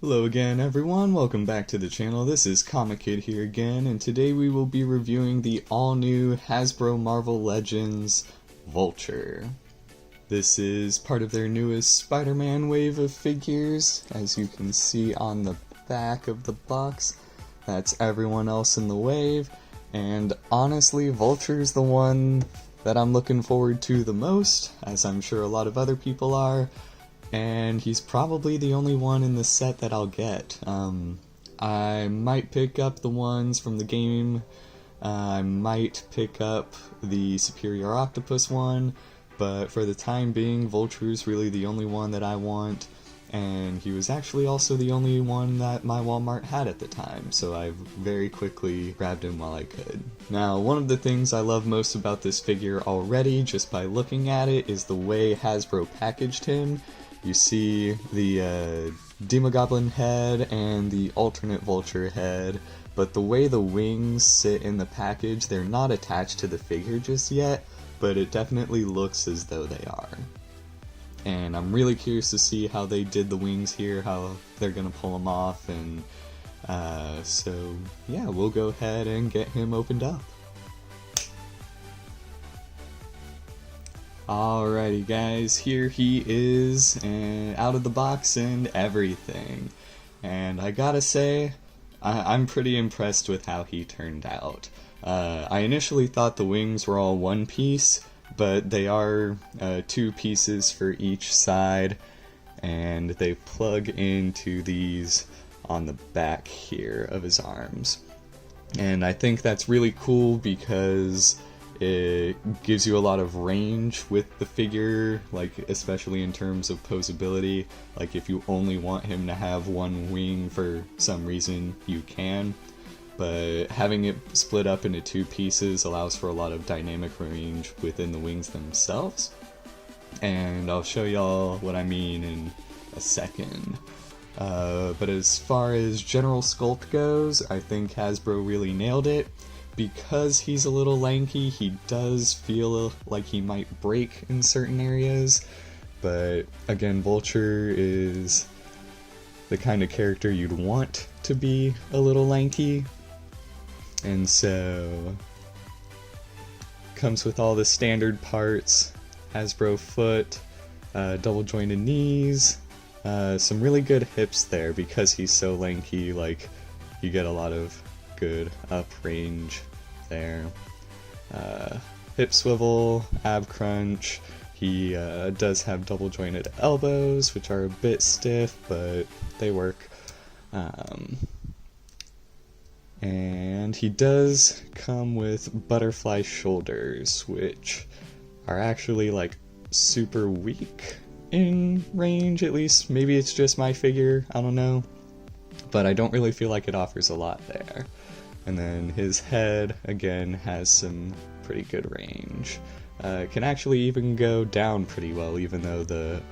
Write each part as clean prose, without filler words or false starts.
Hello again everyone, welcome back to the channel. This is Comic Kid here again, and today we will be reviewing the all-new Hasbro Marvel Legends Vulture. This is part of their newest Spider-Man wave of figures, as you can see on the back of the box. That's everyone else in the wave, and honestly, Vulture's the one that I'm looking forward to the most, as I'm sure a lot of other people are. And he's probably the only one in the set that I'll get. I might pick up the ones from the game. I might pick up the Superior Octopus one, but for the time being, Vulture's really the only one that I want, and he was actually also the only one that my Walmart had at the time, so I very quickly grabbed him while I could. Now, one of the things I love most about this figure already, just by looking at it, is the way Hasbro packaged him. You see the Demogoblin head and the alternate Vulture head, but the way the wings sit in the package, they're not attached to the figure just yet, but it definitely looks as though they are. And I'm really curious to see how they did the wings here, how they're gonna pull them off, and so yeah, we'll go ahead and get him opened up. Alrighty guys, here he is, and out of the box and everything. And I gotta say, I'm pretty impressed with how he turned out. I initially thought the wings were all one piece, but they are two pieces for each side, and they plug into these on the back here of his arms. And I think that's really cool because it gives you a lot of range with the figure, like especially in terms of posability. Like if you only want him to have one wing for some reason, you can. But having it split up into two pieces allows for a lot of dynamic range within the wings themselves. And I'll show y'all what I mean in a second. But as far as general sculpt goes, I think Hasbro really nailed it. Because he's a little lanky, he does feel like he might break in certain areas, but again, Vulture is the kind of character you'd want to be a little lanky, and so comes with all the standard parts: Hasbro foot, double jointed knees, some really good hips there. Because he's so lanky, like, you get a lot of good up range there. Hip swivel, ab crunch. He does have double jointed elbows, which are a bit stiff, but they work. And he does come with butterfly shoulders, which are actually like super weak in range, at least. Maybe it's just my figure, I don't know. But I don't really feel like it offers a lot there. And then his head, again, has some pretty good range. Can actually even go down pretty well, even though the,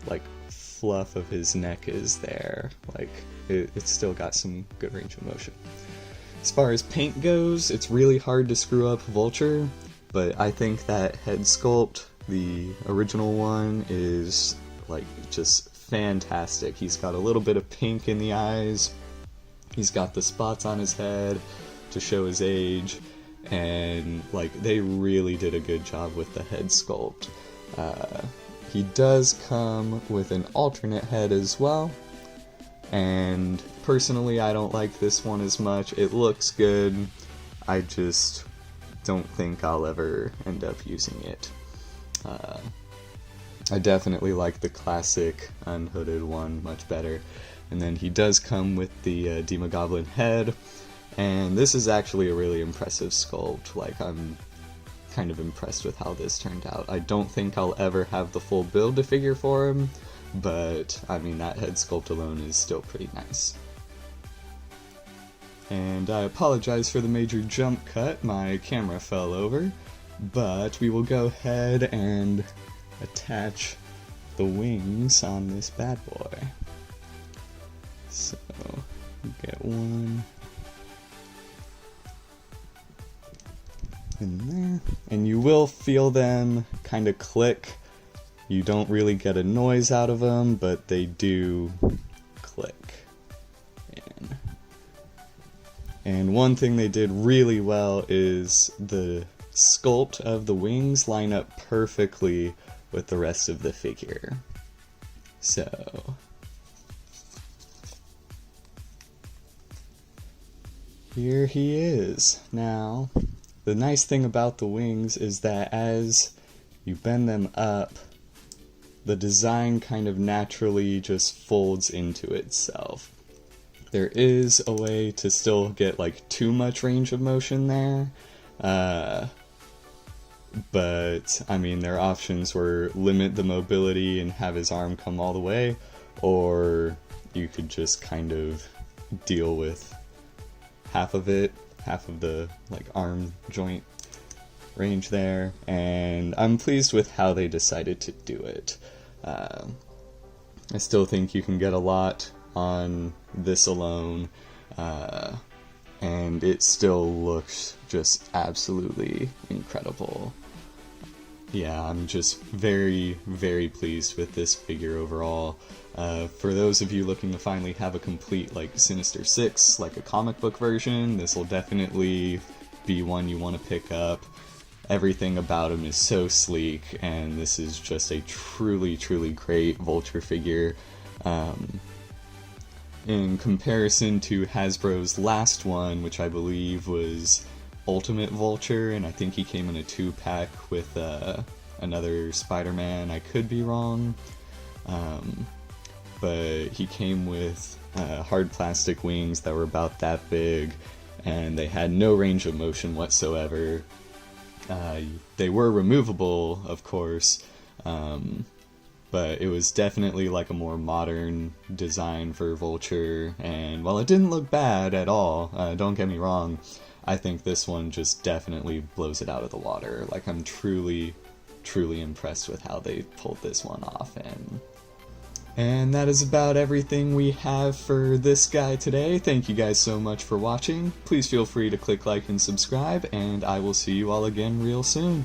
like, fluff of his neck is there. Like, it's still got some good range of motion. As far as paint goes, it's really hard to screw up Vulture, but I think that head sculpt, the original one, is, like, just fantastic. He's got a little bit of pink in the eyes. He's got the spots on his head to show his age, and like they really did a good job with the head sculpt. He does come with an alternate head as well, and personally I don't like this one as much. It looks good, I just don't think I'll ever end up using it. I definitely like the classic unhooded one much better. And then he does come with the Demogoblin head, and this is actually a really impressive sculpt. Like, I'm kind of impressed with how this turned out. I don't think I'll ever have the full build to figure for him, but I mean, that head sculpt alone is still pretty nice. And I apologize for the major jump cut, my camera fell over, but we will go ahead and attach the wings on this bad boy. So, get one in there, and you will feel them kind of click. You don't really get a noise out of them, but they do click. And one thing they did really well is the sculpt of the wings line up perfectly with the rest of the figure. So here he is. Now, the nice thing about the wings is that as you bend them up, the design kind of naturally just folds into itself. There is a way to still get like too much range of motion there, but I mean their options were limit the mobility and have his arm come all the way, or you could just kind of deal with half of it, half of the like arm joint range there, and I'm pleased with how they decided to do it. I still think you can get a lot on this alone, and it still looks just absolutely incredible. Yeah, I'm just very, very pleased with this figure overall. For those of you looking to finally have a complete, like, Sinister Six, like a comic book version, this will definitely be one you want to pick up. Everything about him is so sleek, and this is just a truly, truly great Vulture figure. In comparison to Hasbro's last one, which I believe was Ultimate Vulture, and I think he came in a 2-pack with another Spider-Man. I could be wrong, but he came with hard plastic wings that were about that big, and they had no range of motion whatsoever. They were removable, of course, but it was definitely like a more modern design for Vulture, and while it didn't look bad at all, don't get me wrong, I think this one just definitely blows it out of the water. Like, I'm truly, truly impressed with how they pulled this one off, and that is about everything we have for this guy today. Thank you guys so much for watching. Please feel free to click like and subscribe, and I will see you all again real soon.